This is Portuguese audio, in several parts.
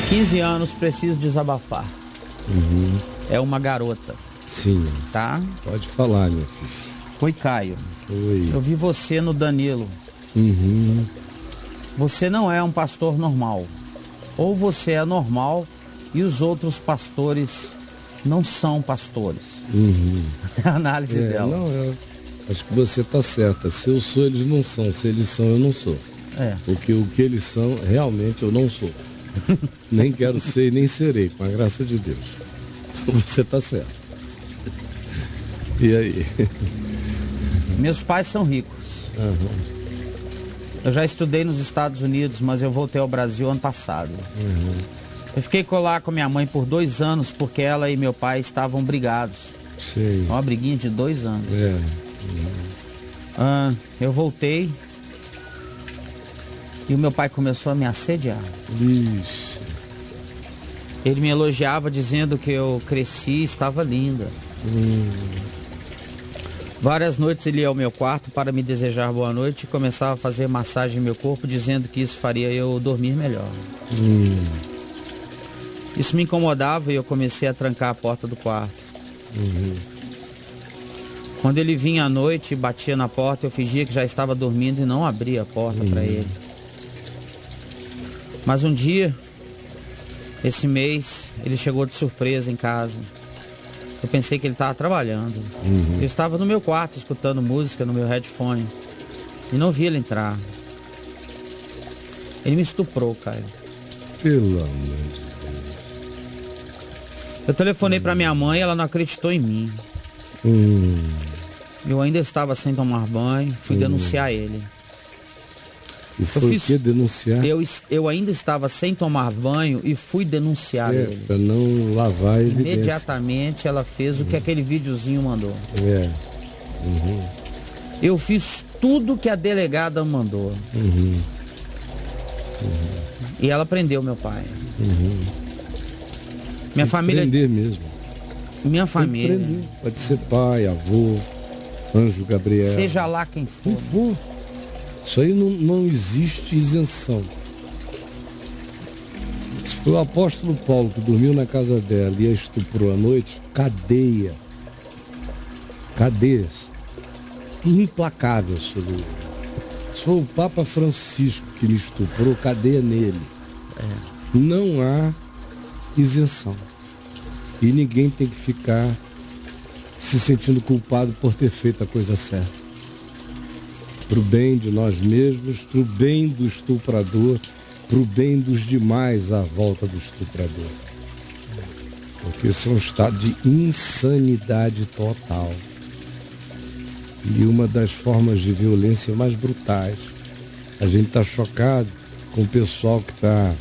15 anos, preciso desabafar. É uma garota. Sim. Tá? Pode falar, meu filho. Oi, Caio. Oi. Eu vi você no Danilo. Você não é um pastor normal. Ou você é normal e os outros pastores não são pastores. É a análise dela. Não, acho que você está certa. Se eu sou, eles não são. Se eles são, eu não sou. Porque o que eles são, realmente eu não sou. Nem quero ser e nem serei, com a graça de Deus. Você está certo. E aí? Meus pais são ricos. Eu já estudei nos Estados Unidos, mas eu voltei ao Brasil ano passado. Eu fiquei lá com minha mãe por 2 anos, porque ela e meu pai estavam brigados. Uma briguinha de 2 anos. Eu voltei e o meu pai começou a me assediar. Ele me elogiava dizendo que eu cresci e estava linda. Várias noites ele ia ao meu quarto para me desejar boa noite e começava a fazer massagem em meu corpo, dizendo que isso faria eu dormir melhor. Isso me incomodava e eu comecei a trancar a porta do quarto. Quando ele vinha à noite e batia na porta, eu fingia que já estava dormindo e não abria a porta para ele. Mas um dia, esse mês, ele chegou de surpresa em casa. Eu pensei que ele estava trabalhando. Eu estava no meu quarto escutando música no meu headphone e não vi ele entrar. Ele me estuprou, Caio. Pelo amor de Deus. Eu telefonei para minha mãe e ela não acreditou em mim. Eu ainda estava sem tomar banho, fui denunciar ele. E foi o que denunciar? Eu ainda estava sem tomar banho e fui denunciar ele. Para não lavar a evidência. Imediatamente ela fez o que aquele videozinho mandou. Eu fiz tudo que a delegada mandou. E ela prendeu meu pai. Minha família... Prender mesmo. Minha família... Pode ser pai, avô, anjo Gabriel. Seja lá quem for. Isso aí não existe isenção. Se foi o apóstolo Paulo que dormiu na casa dela e a estuprou à noite, cadeia. Cadeias. Implacável sobre ele. Se foi o Papa Francisco que me estuprou, cadeia nele. Não há isenção. E ninguém tem que ficar se sentindo culpado por ter feito a coisa certa. Para o bem de nós mesmos, para o bem do estuprador, para o bem dos demais à volta do estuprador. Porque isso é um estado de insanidade total. E uma das formas de violência mais brutais. A gente está chocado com o pessoal que está...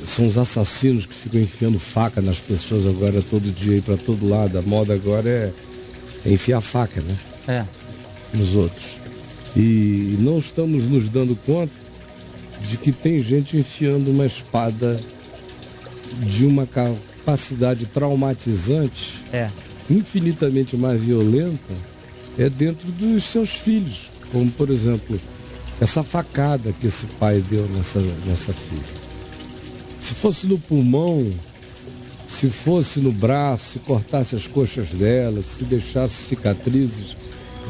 São os assassinos que ficam enfiando faca nas pessoas agora todo dia e para todo lado. A moda agora é enfiar faca, né? Nos outros. E não estamos nos dando conta de que tem gente enfiando uma espada de uma capacidade traumatizante, infinitamente mais violenta, dentro dos seus filhos. Como, por exemplo, essa facada que esse pai deu nessa filha. Se fosse no pulmão, se fosse no braço, se cortasse as coxas dela, se deixasse cicatrizes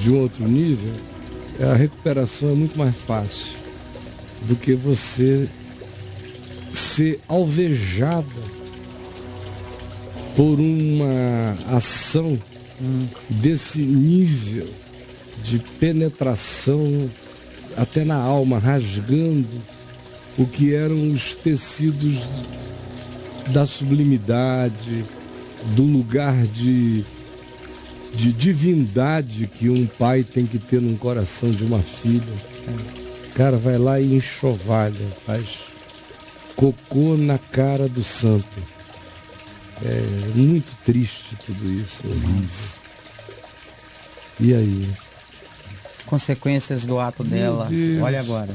de um outro nível, a recuperação é muito mais fácil do que você ser alvejada por uma ação desse nível de penetração até na alma, rasgando o que eram os tecidos da sublimidade, do lugar de divindade que um pai tem que ter no coração de uma filha. O cara vai lá e enxovalha, faz cocô na cara do santo. É muito triste tudo isso. E aí? Consequências do ato dela. Olha agora.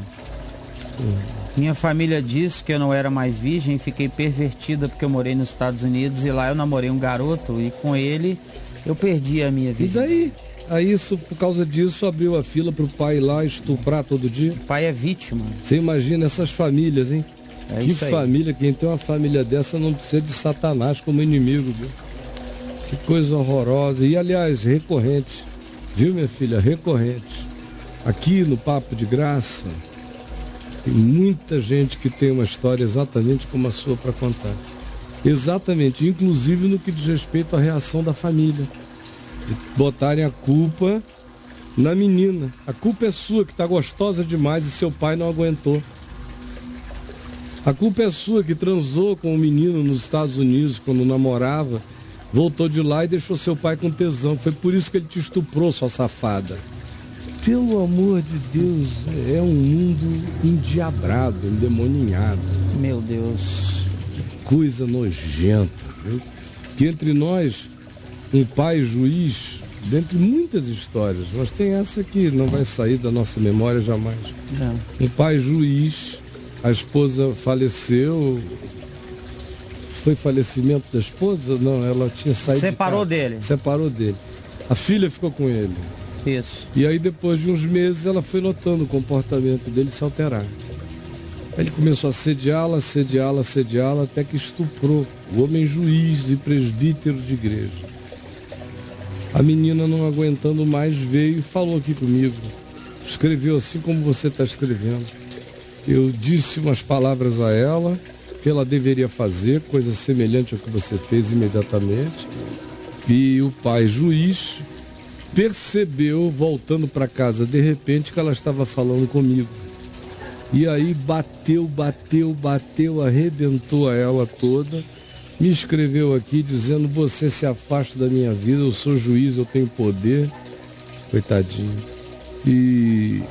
Minha família disse que eu não era mais virgem e fiquei pervertida porque eu morei nos Estados Unidos e lá eu namorei um garoto e com ele eu perdi a minha vida. E daí? Aí isso, por causa disso, abriu a fila pro pai ir lá estuprar todo dia? O pai é vítima. Você imagina essas famílias, hein? É que isso aí. família, quem tem uma família dessa não precisa de Satanás como inimigo, viu? Que coisa horrorosa. E, aliás, recorrente, viu, minha filha? Recorrente. Aqui no Papo de Graça, tem muita gente que tem uma história exatamente como a sua para contar. Exatamente, inclusive no que diz respeito à reação da família. De botarem a culpa na menina. A culpa é sua, que está gostosa demais e seu pai não aguentou. A culpa é sua, que transou com um menino nos Estados Unidos quando namorava, voltou de lá e deixou seu pai com tesão. Foi por isso que ele te estuprou, sua safada. Pelo amor de Deus, é um mundo endiabrado, endemoninhado. Meu Deus. Que coisa nojenta, viu? Que entre nós, um pai juiz, dentre muitas histórias, mas tem essa que não vai sair da nossa memória jamais. Não. Um pai juiz, a esposa faleceu. Foi falecimento da esposa? Não, ela tinha saído. Separou dele. Separou dele. A filha ficou com ele. Isso. E aí depois de uns meses ela foi notando o comportamento dele se alterar. Aí ele começou a assediá-la, assediá-la, assediá-la, até que estuprou o homem juiz e presbítero de igreja. A menina, não aguentando mais, veio e falou aqui comigo. Escreveu assim como você está escrevendo. Eu disse umas palavras a ela que ela deveria fazer, coisa semelhante ao que você fez imediatamente. E o pai juiz percebeu, voltando para casa, de repente, que ela estava falando comigo. E aí bateu, arrebentou a ela toda. Me escreveu aqui dizendo: você se afasta da minha vida, eu sou juiz, eu tenho poder. Coitadinho. E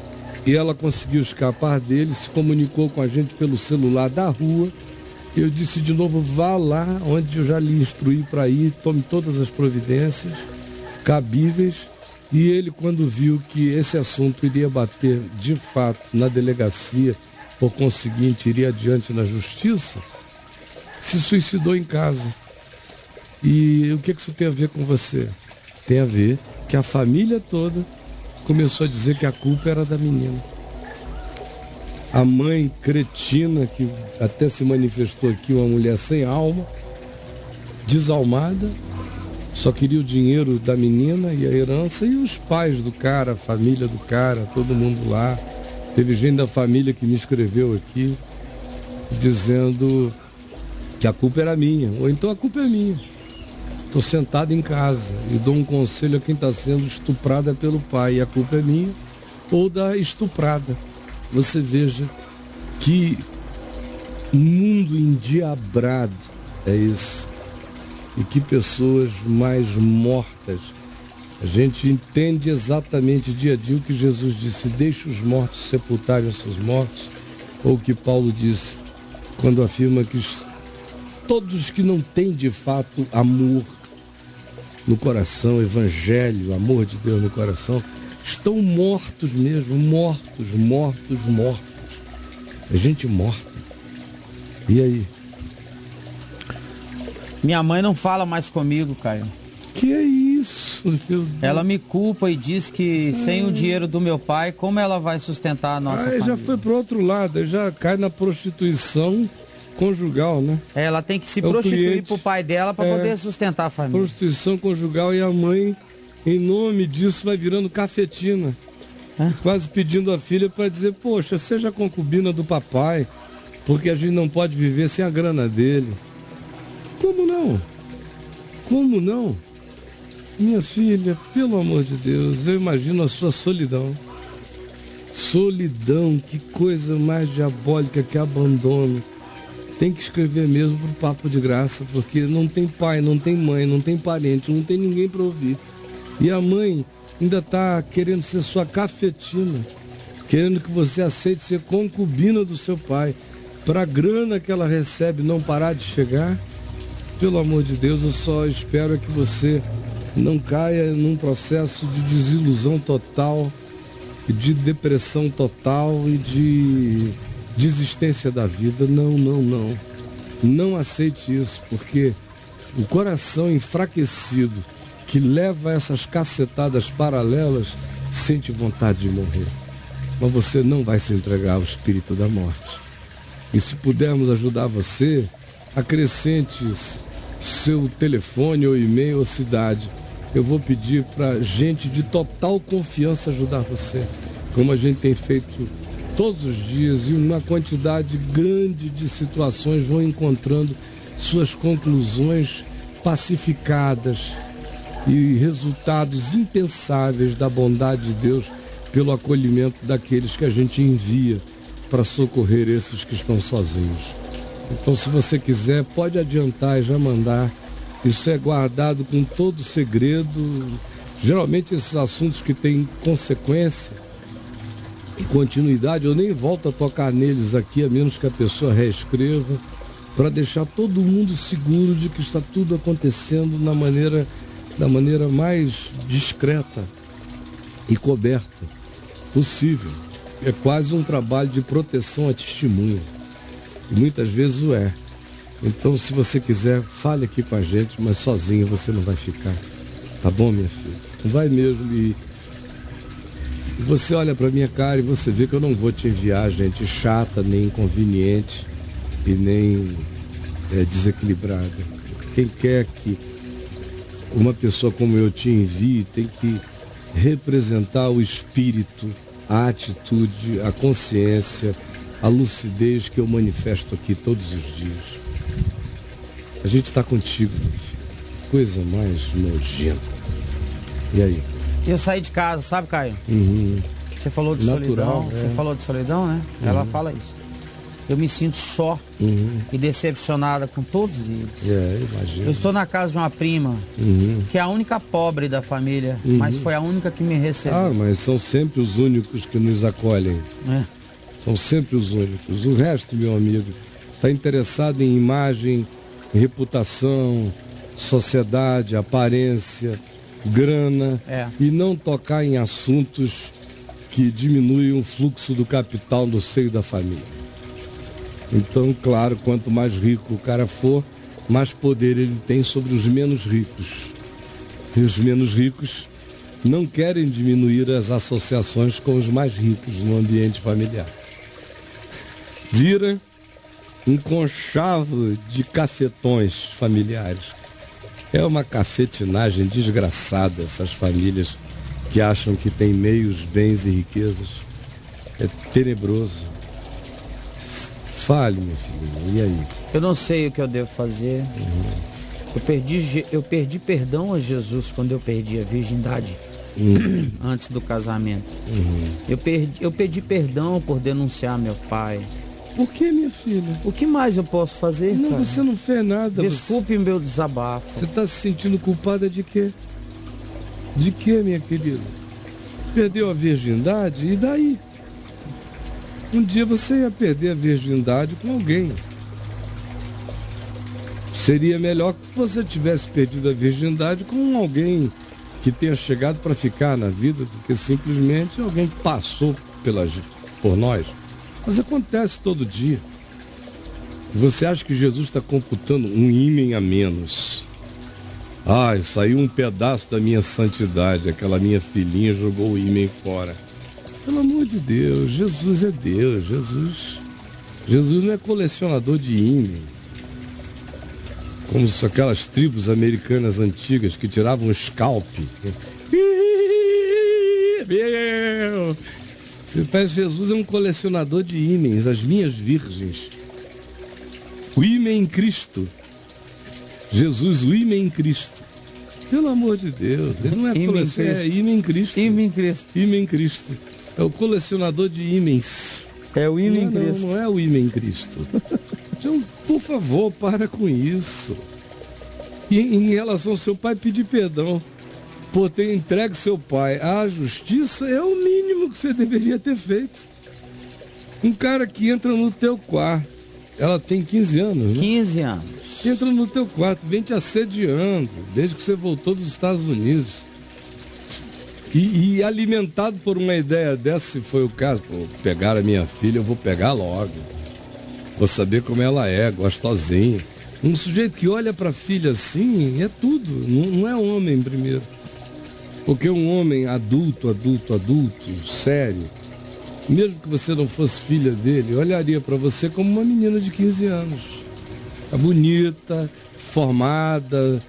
ela conseguiu escapar dele, se comunicou com a gente pelo celular da rua. Eu disse de novo: vá lá onde eu já lhe instruí para ir, tome todas as providências cabíveis. E ele, quando viu que esse assunto iria bater de fato na delegacia, por conseguinte iria adiante na justiça, se suicidou em casa. E o que isso tem a ver com você? Tem a ver que a família toda começou a dizer que a culpa era da menina. A mãe cretina, que até se manifestou aqui, uma mulher sem alma, desalmada, só queria o dinheiro da menina e a herança, e os pais do cara, a família do cara, todo mundo lá. Teve gente da família que me escreveu aqui, dizendo que a culpa era minha, ou então a culpa é minha. Estou sentado em casa e dou um conselho a quem está sendo estuprada pelo pai, e a culpa é minha, ou da estuprada. Você veja que mundo endiabrado é esse. E que pessoas mais mortas. A gente entende exatamente dia a dia o que Jesus disse: deixe os mortos sepultarem os seus mortos. Ou o que Paulo disse quando afirma que todos que não têm de fato amor no coração, evangelho, amor de Deus no coração, estão mortos mesmo, mortos. É gente morta. E aí? Minha mãe não fala mais comigo, Caio. Que é isso, meu Deus? Ela me culpa e diz que sem o dinheiro do meu pai, como ela vai sustentar a nossa família? Já foi pro outro lado, já cai na prostituição conjugal, né? Ela tem que se prostituir pro pai dela para poder sustentar a família. Prostituição conjugal, e a mãe, em nome disso, vai virando cafetina. Quase pedindo a filha para dizer: poxa, seja concubina do papai, porque a gente não pode viver sem a grana dele. Como não? Como não? Minha filha, pelo amor de Deus, eu imagino a sua solidão. Solidão, que coisa mais diabólica, que abandono. Tem que escrever mesmo pro Papo de Graça, porque não tem pai, não tem mãe, não tem parente, não tem ninguém para ouvir. E a mãe ainda está querendo ser sua cafetina, querendo que você aceite ser concubina do seu pai, para a grana que ela recebe não parar de chegar. Pelo amor de Deus, eu só espero que você não caia num processo de desilusão total, de depressão total e de desistência da vida. Não. Não aceite isso, porque o coração enfraquecido que leva a essas cacetadas paralelas sente vontade de morrer. Mas você não vai se entregar ao espírito da morte. E se pudermos ajudar você, acrescente seu telefone ou e-mail ou cidade. Eu vou pedir para gente de total confiança ajudar você, como a gente tem feito todos os dias, e uma quantidade grande de situações vão encontrando suas conclusões pacificadas e resultados impensáveis da bondade de Deus pelo acolhimento daqueles que a gente envia para socorrer esses que estão sozinhos. Então, se você quiser, pode adiantar e já mandar. Isso é guardado com todo segredo. Geralmente esses assuntos que têm consequência e continuidade, eu nem volto a tocar neles aqui, a menos que a pessoa reescreva, para deixar todo mundo seguro de que está tudo acontecendo da maneira mais discreta e coberta possível. É quase um trabalho de proteção à testemunha. E muitas vezes o é. Então, se você quiser, fale aqui com a gente, mas sozinho você não vai ficar. Tá bom, minha filha? Não vai mesmo. E você olha pra minha cara e você vê que eu não vou te enviar gente chata, nem inconveniente e nem desequilibrada. Quem quer que uma pessoa como eu te envie tem que representar o espírito, a atitude, a consciência, a lucidez que eu manifesto aqui todos os dias. A gente está contigo, meu filho. Coisa mais nojenta. E aí? Eu saí de casa, sabe, Caio? Uhum. Você falou de solidão, você falou de solidão, né? Uhum. Ela fala isso. Eu me sinto só e decepcionada com todos eles. Imagino. Eu estou na casa de uma prima, que é a única pobre da família, mas foi a única que me recebeu. Ah, mas são sempre os únicos que nos acolhem. São sempre os únicos. O resto, meu amigo, está interessado em imagem, reputação, sociedade, aparência, grana, e não tocar em assuntos que diminuem o fluxo do capital no seio da família. Então, claro, quanto mais rico o cara for, mais poder ele tem sobre os menos ricos. E os menos ricos não querem diminuir as associações com os mais ricos no ambiente familiar. Vira um conchavo de cafetões familiares. É uma cafetinagem desgraçada, essas famílias que acham que têm meios, bens e riquezas. É tenebroso. Fale, minha filha, e aí? Eu não sei o que eu devo fazer. Eu perdi perdão a Jesus quando eu perdi a virgindade antes do casamento. Eu pedi perdão por denunciar meu pai. Por que, minha filha? O que mais eu posso fazer, Não, cara? você não fez nada. Desculpe meu desabafo. Você está se sentindo culpada de quê? De quê, minha querida? Perdeu a virgindade? E daí? Um dia você ia perder a virgindade com alguém. Seria melhor que você tivesse perdido a virgindade com alguém que tenha chegado para ficar na vida do que simplesmente alguém que passou por nós. Mas acontece todo dia. Você acha que Jesus está computando um ímã a menos? Ai, saiu um pedaço da minha santidade. Aquela minha filhinha jogou o ímã fora. Pelo amor de Deus, Jesus é Deus. Jesus não é colecionador de ímã. Como aquelas tribos americanas antigas que tiravam o scalp. Jesus é um colecionador de ímãs, as minhas virgens. O ímã em Cristo. Jesus, o ímã em Cristo. Pelo amor de Deus, ele não é colecionador, é ímã em Cristo. Ímã em Cristo. Ímã em Cristo. É o colecionador de ímãs. É o ímã em Cristo. Não é o ímã em Cristo. Então, por favor, para com isso. E em relação ao seu pai, pedir perdão por ter entregue seu pai à justiça é o mínimo que você deveria ter feito. Um cara que entra no teu quarto, ela tem 15 anos, né? 15 anos. Entra no teu quarto, vem te assediando, desde que você voltou dos Estados Unidos. E alimentado por uma ideia dessa, se foi o caso, pegar a minha filha, eu vou pegar logo. Vou saber como ela é, gostosinha. Um sujeito que olha para a filha assim, é tudo, não é homem primeiro. Porque um homem adulto, sério, mesmo que você não fosse filha dele, olharia para você como uma menina de 15 anos. Tá bonita, formada,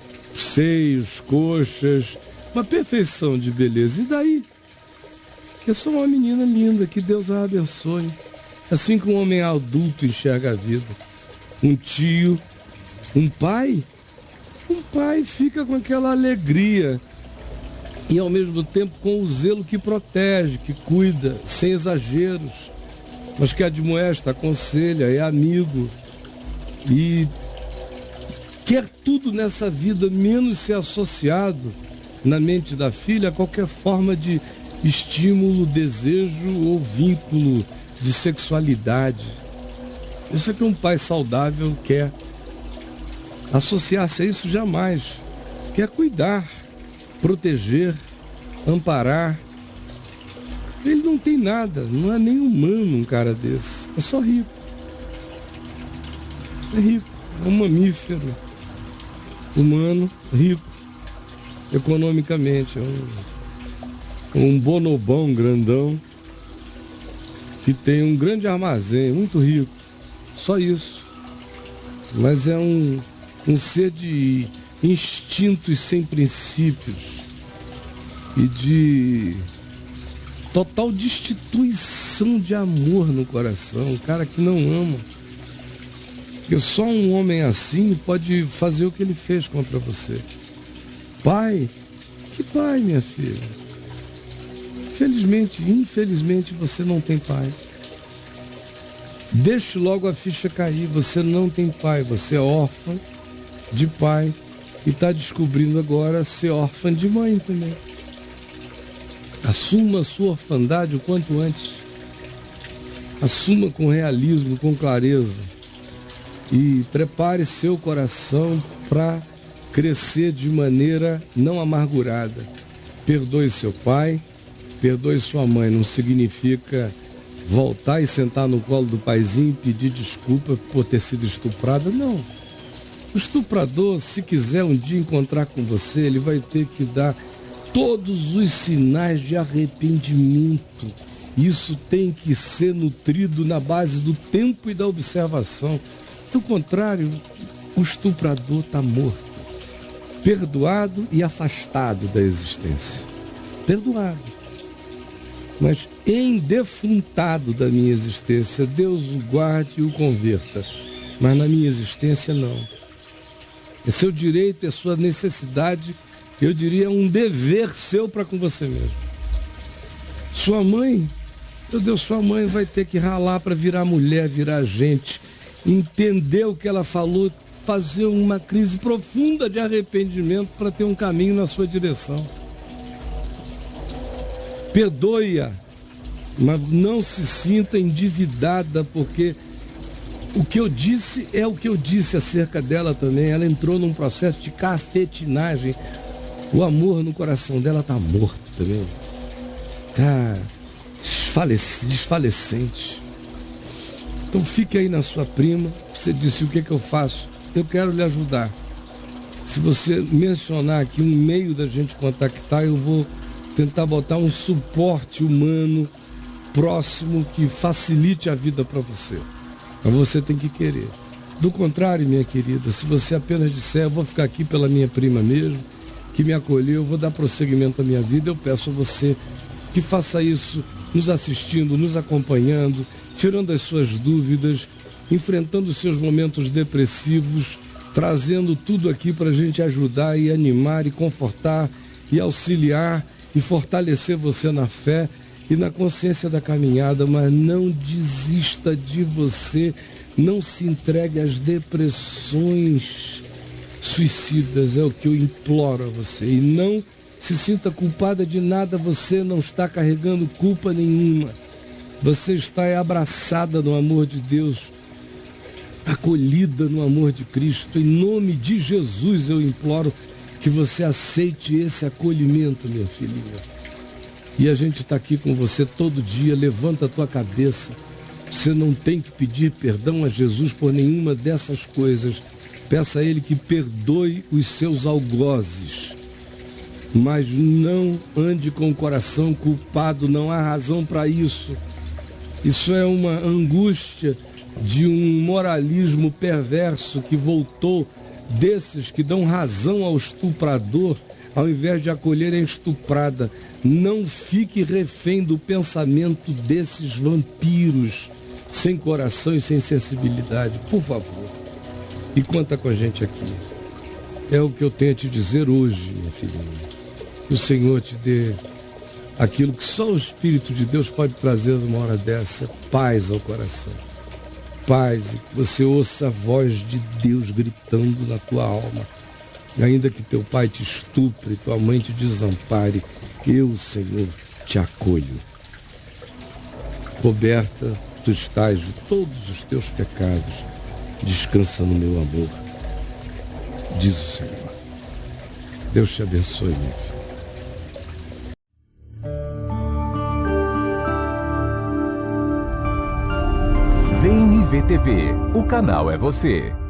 seios, coxas, uma perfeição de beleza. E daí? Eu sou uma menina linda, que Deus a abençoe. Assim que um homem adulto enxerga a vida. Um tio, um pai fica com aquela alegria e ao mesmo tempo com o zelo que protege, que cuida, sem exageros, mas que admoesta, aconselha, é amigo e quer tudo nessa vida, menos ser associado na mente da filha a qualquer forma de estímulo, desejo ou vínculo de sexualidade. Isso é que um pai saudável quer. Associar-se a isso jamais. Quer cuidar, proteger, amparar. Ele não tem nada, não é nem humano um cara desse. É só rico. É rico, é um mamífero humano, rico, economicamente. É um bonobão grandão que tem um grande armazém, muito rico. Só isso. Mas é um ser de instintos sem princípios e de total destituição de amor no coração. Um cara que não ama. Porque só um homem assim pode fazer o que ele fez contra você. Pai? Que pai, minha filha? Infelizmente você não tem pai. Deixe logo a ficha cair. Você não tem pai. Você é órfã de pai e está descobrindo agora ser órfã de mãe também. Assuma a sua orfandade o quanto antes. Assuma com realismo, com clareza. E prepare seu coração para crescer de maneira não amargurada. Perdoe seu pai, perdoe sua mãe. Não significa voltar e sentar no colo do paizinho e pedir desculpa por ter sido estuprada. Não. O estuprador, se quiser um dia encontrar com você, ele vai ter que dar todos os sinais de arrependimento. Isso tem que ser nutrido na base do tempo e da observação. Do contrário, o estuprador está morto, perdoado e afastado da existência. Perdoado, mas endefuntado da minha existência. Deus o guarde e o converta, mas na minha existência não. É seu direito, é sua necessidade, eu diria um dever seu para com você mesmo. Sua mãe, meu Deus, sua mãe vai ter que ralar para virar mulher, virar gente, entender o que ela falou, fazer uma crise profunda de arrependimento para ter um caminho na sua direção. Perdoe-a, mas não se sinta endividada, porque o que eu disse é o que eu disse acerca dela também. Ela entrou num processo de cafetinagem. O amor no coração dela está morto também. Está desfalecente. Então fique aí na sua prima. Você disse: o que é que eu faço? Eu quero lhe ajudar. Se você mencionar aqui um meio da gente contactar, eu vou tentar botar um suporte humano próximo que facilite a vida para você. Mas você tem que querer. Do contrário, minha querida, se você apenas disser: eu vou ficar aqui pela minha prima mesmo, que me acolheu, eu vou dar prosseguimento à minha vida, eu peço a você que faça isso nos assistindo, nos acompanhando, tirando as suas dúvidas, enfrentando os seus momentos depressivos, trazendo tudo aqui para a gente ajudar e animar e confortar e auxiliar e fortalecer você na fé e na consciência da caminhada. Mas não desista de você, não se entregue às depressões suicidas, é o que eu imploro a você. E não se sinta culpada de nada, você não está carregando culpa nenhuma. Você está abraçada no amor de Deus, acolhida no amor de Cristo. Em nome de Jesus eu imploro que você aceite esse acolhimento, minha filhinha. E a gente está aqui com você todo dia. Levanta a tua cabeça. Você não tem que pedir perdão a Jesus por nenhuma dessas coisas. Peça a Ele que perdoe os seus algozes. Mas não ande com o coração culpado, não há razão para isso. Isso é uma angústia de um moralismo perverso que voltou desses que dão razão ao estuprador ao invés de acolher a estuprada. Não fique refém do pensamento desses vampiros sem coração e sem sensibilidade, por favor. E conta com a gente aqui. É o que eu tenho a te dizer hoje, minha filhinha. Que o Senhor te dê aquilo que só o Espírito de Deus pode trazer numa hora dessa, paz ao coração. Paz, e que você ouça a voz de Deus gritando na tua alma. Ainda que teu pai te estupre, tua mãe te desampare, eu, Senhor, te acolho. Coberta tu estás de todos os teus pecados, descansa no meu amor, diz o Senhor. Deus te abençoe, meu filho. VNV TV, o canal é você.